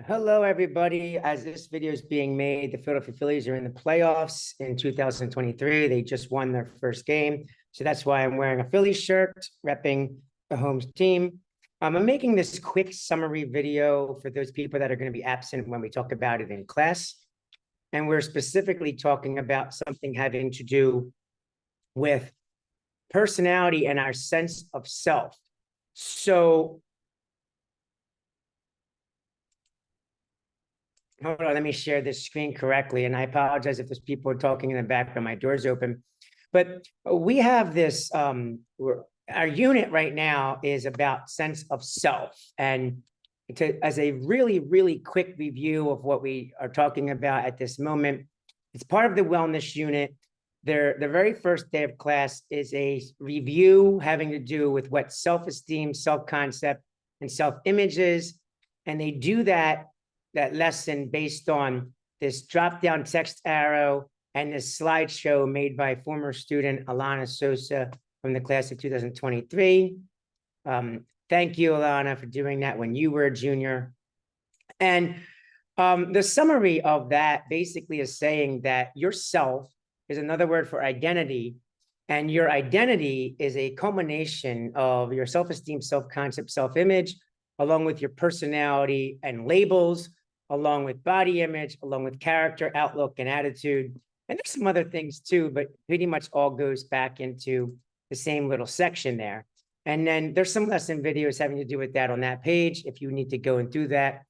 Hello, everybody. As this video is being made, the Philadelphia Phillies are in the playoffs in 2023. They just won their first game. So that's why I'm wearing a Phillies shirt, repping the home team. I'm making this quick summary video for those people that are going to be absent when we talk about it in class. And we're specifically talking about something having to do with personality and our sense of self. So hold on, let me share this screen correctly. And I apologize if there's people talking in the background, my door's open. But we have this, our unit right now is about sense of self. And as a really, really quick review of what we are talking about at this moment, it's part of the wellness unit. The very first day of class is a review having to do with what self-esteem, self-concept, and self-image is. And they do that lesson based on this drop-down text arrow and this slideshow made by former student Alana Sosa from the class of 2023. Thank you, Alana, for doing that when you were a junior. And the summary of that basically is saying that yourself is another word for identity, and your identity is a culmination of your self-esteem, self-concept, self-image, along with your personality and labels, along with body image, along with character, outlook, and attitude. And there's some other things too, but pretty much all goes back into the same little section there. And then there's some lesson videos having to do with that on that page if you need to go and do that.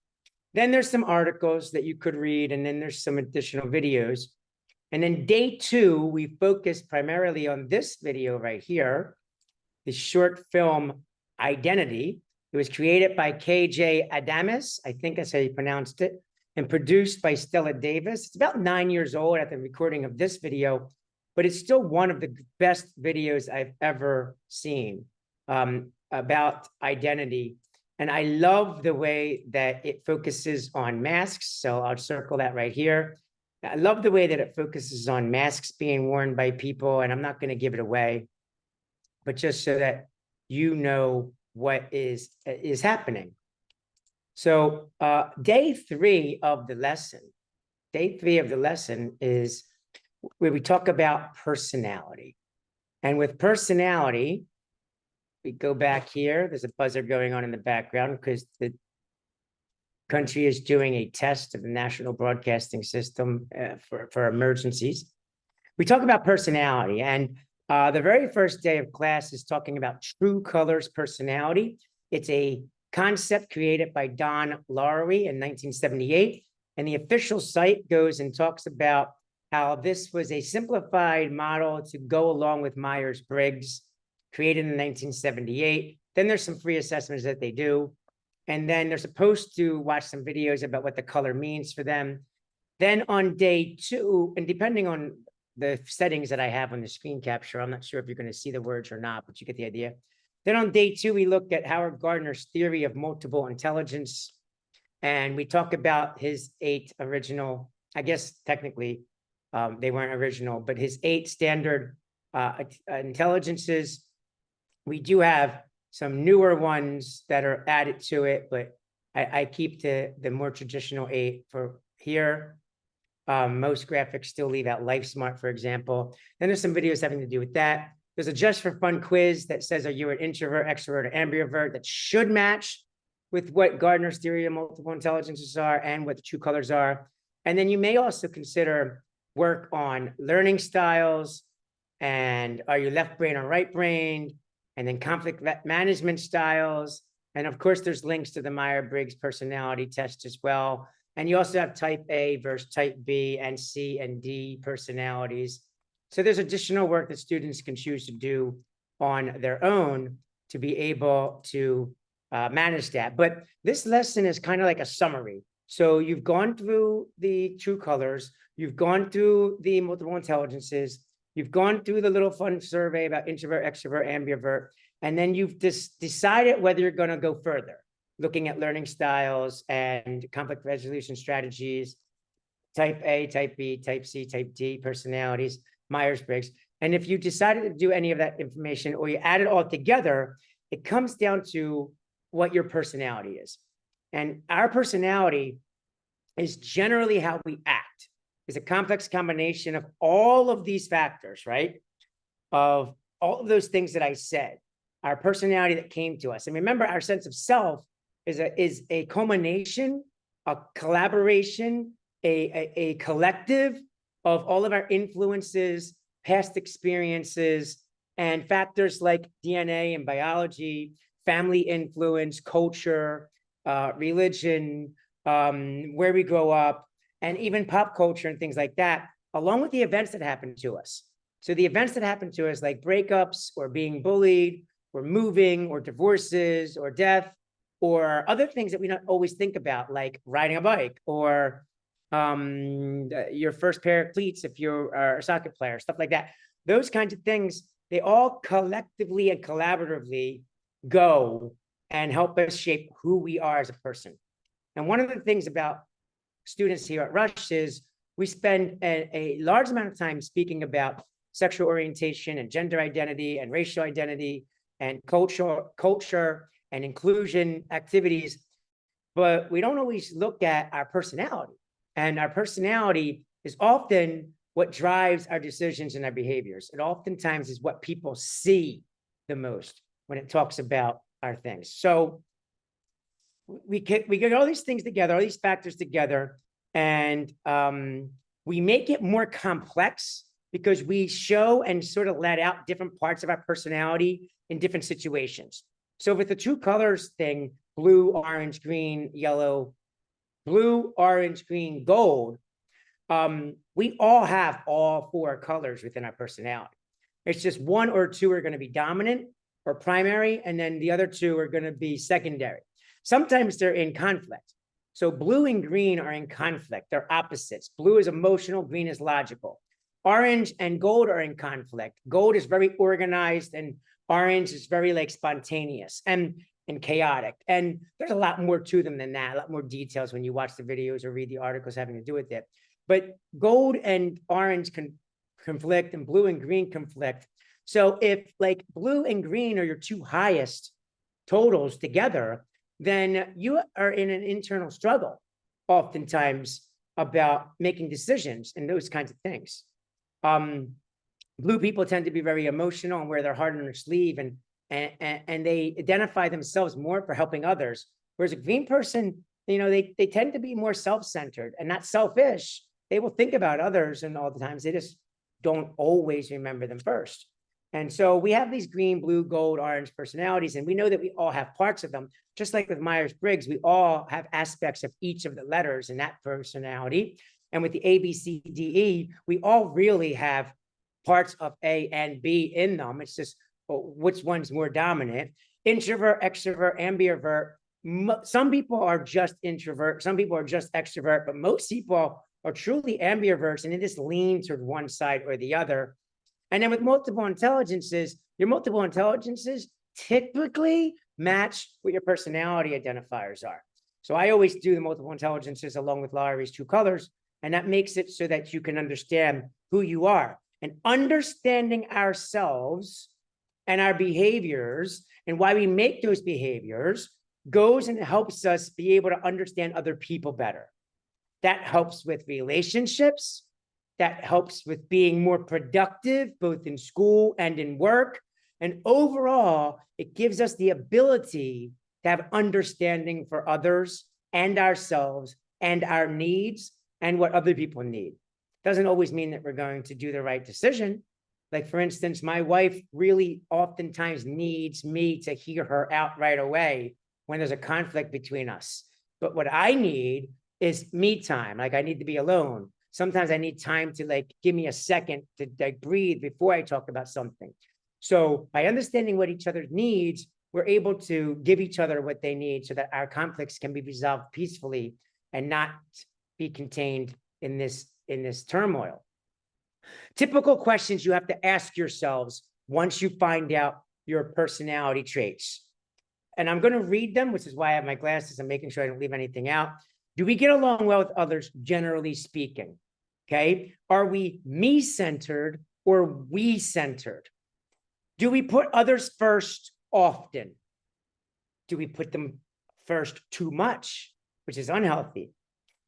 Then there's some articles that you could read, and then there's some additional videos. And then day 2, we focused primarily on this video right here, the short film Identity. It was created by KJ Adamus, I think that's how you pronounced it, and produced by Stella Davis. It's about 9 years old at the recording of this video, but it's still one of the best videos I've ever seen about identity. And I love the way that it focuses on masks. So I'll circle that right here. I love the way that it focuses on masks being worn by people, and I'm not going to give it away, but just so that you know what is happening. So day 3 of the lesson is where we talk about personality. And with personality, we go back here. There's a buzzer going on in the background because the country is doing a test of the National Broadcasting System for emergencies. We talk about personality, and the very first day of class is talking about true colors personality. It's a concept created by Don Lowry in 1978, and the official site goes and talks about how this was a simplified model to go along with Myers-Briggs, created in 1978. Then there's some free assessments that they do. And then they're supposed to watch some videos about what the color means for them. Then on day 2, and depending on the settings that I have on the screen capture, I'm not sure if you're going to see the words or not, but you get the idea. Then on day 2, we look at Howard Gardner's theory of multiple intelligence. And we talk about his 8 original, I guess technically they weren't original, but his 8 standard intelligences. We do have some newer ones that are added to it, but I keep the more traditional 8 for here. Most graphics still leave out Life Smart, for example. Then there's some videos having to do with that. There's a just for fun quiz that says, are you an introvert, extrovert, or ambivert? That should match with what Gardner's theory of multiple intelligences are and what the true colors are. And then you may also consider work on learning styles, and are you left brain or right brained? And then conflict management styles. And of course, there's links to the Myers-Briggs personality test as well. And you also have type A versus type B and C and D personalities. So there's additional work that students can choose to do on their own to be able to manage that. But this lesson is kind of like a summary. So you've gone through the true colors, you've gone through the multiple intelligences, you've gone through the little fun survey about introvert, extrovert, ambivert, and then you've just decided whether you're going to go further, looking at learning styles and conflict resolution strategies, type A, type B, type C, type D personalities, Myers-Briggs. And if you decided to do any of that information or you add it all together, it comes down to what your personality is. And our personality is generally how we act. It's a complex combination of all of these factors, right? Of all of those things that I said, our personality that came to us. And remember, our sense of self is a culmination, a collaboration, a collective of all of our influences, past experiences, and factors like DNA and biology, family influence, culture, religion, where we grow up, and even pop culture and things like that, along with the events that happen to us. So the events that happen to us, like breakups or being bullied or moving or divorces or death or other things that we don't always think about, like riding a bike or your first pair of cleats if you're a soccer player, stuff like that. Those kinds of things, they all collectively and collaboratively go and help us shape who we are as a person. And one of the things about students here at Rush is we spend a large amount of time speaking about sexual orientation and gender identity and racial identity and culture and inclusion activities, but we don't always look at our personality. And our personality is often what drives our decisions and our behaviors. It oftentimes is what people see the most when it talks about our things. So we get all these things together, all these factors together, and we make it more complex because we show and sort of let out different parts of our personality in different situations. So with the true colors thing, blue, orange, green, yellow, blue, orange, green, gold, we all have all four colors within our personality. It's just one or two are going to be dominant or primary, and then the other two are going to be secondary. Sometimes they're in conflict. So blue and green are in conflict. They're opposites. Blue is emotional, green is logical. Orange and gold are in conflict. Gold is very organized and orange is very like spontaneous and chaotic. And there's a lot more to them than that, a lot more details when you watch the videos or read the articles having to do with it. But gold and orange can conflict and blue and green conflict. So if like blue and green are your two highest totals together, then you are in an internal struggle oftentimes about making decisions and those kinds of things. Blue people tend to be very emotional and wear their heart on their sleeve, and they identify themselves more for helping others. Whereas a green person, you know, they tend to be more self-centered and not selfish. They will think about others, and all the times they just don't always remember them first. And so we have these green, blue, gold, orange personalities, and we know that we all have parts of them. Just like with Myers-Briggs, we all have aspects of each of the letters in that personality. And with the A, B, C, D, E, we all really have parts of A and B in them. It's just which one's more dominant. Introvert, extrovert, ambivert. Some people are just introvert, some people are just extrovert, but most people are truly ambiverts, and they just lean toward one side or the other. And then with multiple intelligences, your multiple intelligences typically match what your personality identifiers are. So I always do the multiple intelligences along with Larry's true colors, and that makes it so that you can understand who you are. And understanding ourselves and our behaviors and why we make those behaviors goes and helps us be able to understand other people better. That helps with relationships. That helps with being more productive, both in school and in work. And overall, it gives us the ability to have understanding for others and ourselves and our needs and what other people need. Doesn't always mean that we're going to do the right decision. Like, for instance, my wife really oftentimes needs me to hear her out right away when there's a conflict between us. But what I need is me time. Like, I need to be alone. Sometimes I need time to like give me a second to like breathe before I talk about something. So by understanding what each other needs, we're able to give each other what they need so that our conflicts can be resolved peacefully and not be contained in this turmoil. Typical questions you have to ask yourselves once you find out your personality traits. And I'm going to read them, which is why I have my glasses. I'm making sure I don't leave anything out. Do we get along well with others, generally speaking? Okay. Are we me-centered or we-centered? Do we put others first often? Do we put them first too much, which is unhealthy.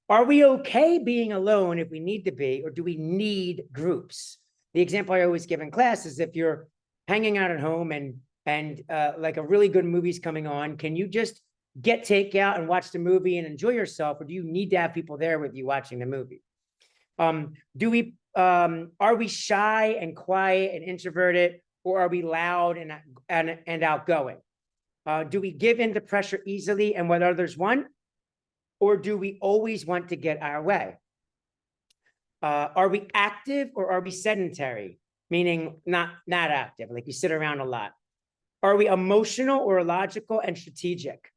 Are we okay being alone if we need to be, or do we need groups? The example I always give in class is if you're hanging out at home and like a really good movie's coming on, can you just get takeout and watch the movie and enjoy yourself, or do you need to have people there with you watching the movie? Are we shy and quiet and introverted, or are we loud and outgoing? Do we give in to pressure easily and what others want, or do we always want to get our way? Are we active or are we sedentary? Meaning not active, like we sit around a lot. Are we emotional or logical and strategic?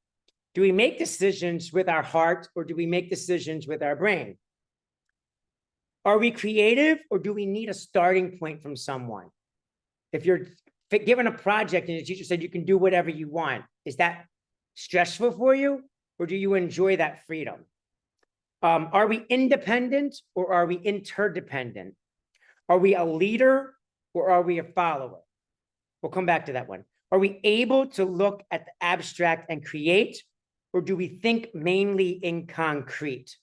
Do we make decisions with our heart, or do we make decisions with our brain? Are we creative, or do we need a starting point from someone? If you're given a project and the teacher said you can do whatever you want, is that stressful for you, or do you enjoy that freedom? Are we independent or are we interdependent? Are we a leader or are we a follower? We'll come back to that one. Are we able to look at the abstract and create, or do we think mainly in concrete?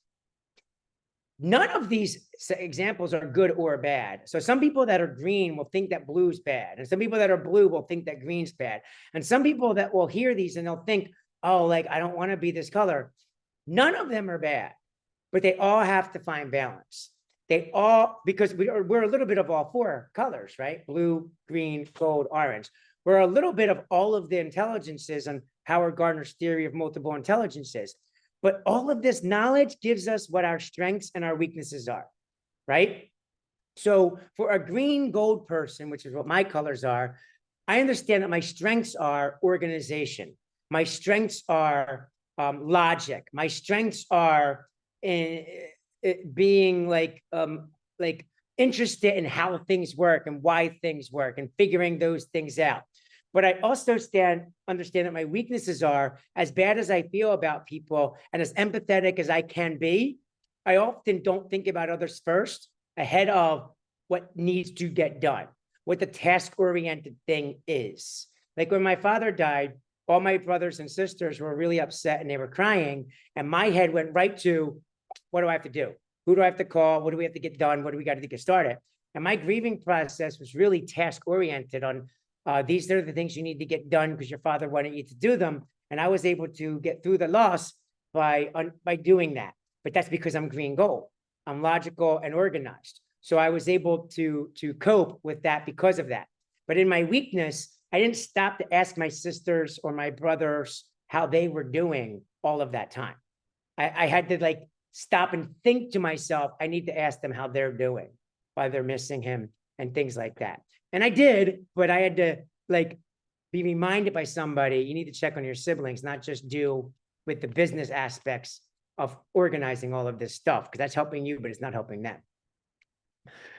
None of these examples are good or bad. So some people that are green will think that blue's bad, and some people that are blue will think that green's bad. And some people that will hear these and they'll think, oh, like, I don't want to be this color. None of them are bad, but they all have to find balance. They all, because we're a little bit of all four colors, right? Blue, green, gold, orange. We're a little bit of all of the intelligences on Howard Gardner's theory of multiple intelligences. But all of this knowledge gives us what our strengths and our weaknesses are, right? So for a green gold person, which is what my colors are, I understand that my strengths are organization. My strengths are logic. My strengths are being like interested in how things work and why things work and figuring those things out. But I also understand that my weaknesses are, as bad as I feel about people and as empathetic as I can be, I often don't think about others first ahead of what needs to get done, what the task-oriented thing is. Like when my father died, all my brothers and sisters were really upset and they were crying. And my head went right to, what do I have to do? Who do I have to call? What do we have to get done? What do we got to get started? And my grieving process was really task-oriented on these are the things you need to get done because your father wanted you to do them. And I was able to get through the loss by doing that. But that's because I'm green gold. I'm logical and organized. So I was able to cope with that because of that. But in my weakness, I didn't stop to ask my sisters or my brothers how they were doing all of that time. I had to like stop and think to myself, I need to ask them how they're doing, why they're missing him and things like that. And I did, but I had to like be reminded by somebody, you need to check on your siblings, not just deal with the business aspects of organizing all of this stuff, because that's helping you, but it's not helping them.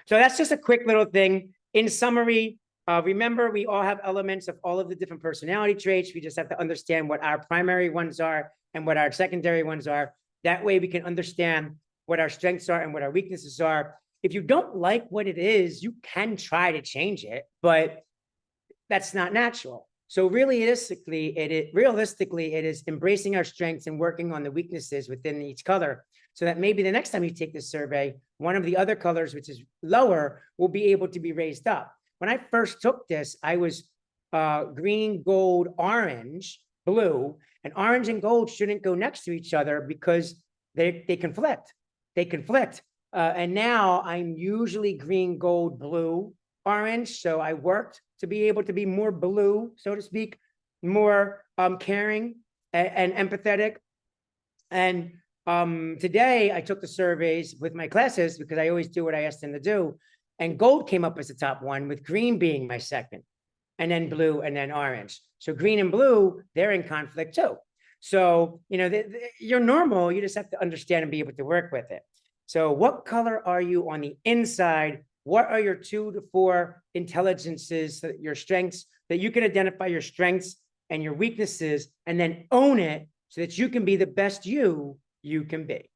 So that's just a quick little thing. In summary, remember, we all have elements of all of the different personality traits. We just have to understand what our primary ones are and what our secondary ones are. That way we can understand what our strengths are and what our weaknesses are. If you don't like what it is, you can try to change it, but that's not natural. So realistically, it is embracing our strengths and working on the weaknesses within each color, so that maybe the next time you take this survey, one of the other colors, which is lower, will be able to be raised up. When I first took this, I was green, gold, orange, blue, and orange and gold shouldn't go next to each other because they conflict. They conflict. And now I'm usually green, gold, blue, orange. So I worked to be able to be more blue, so to speak, more caring and empathetic. And today I took the surveys with my classes because I always do what I asked them to do. And gold came up as the top one, with green being my second, and then blue, and then orange. So green and blue, they're in conflict too. So, you know, you're normal. You just have to understand and be able to work with it. So what color are you on the inside? What are your 2 to 4 intelligences, your strengths, that you can identify your strengths and your weaknesses and then own it so that you can be the best you can be?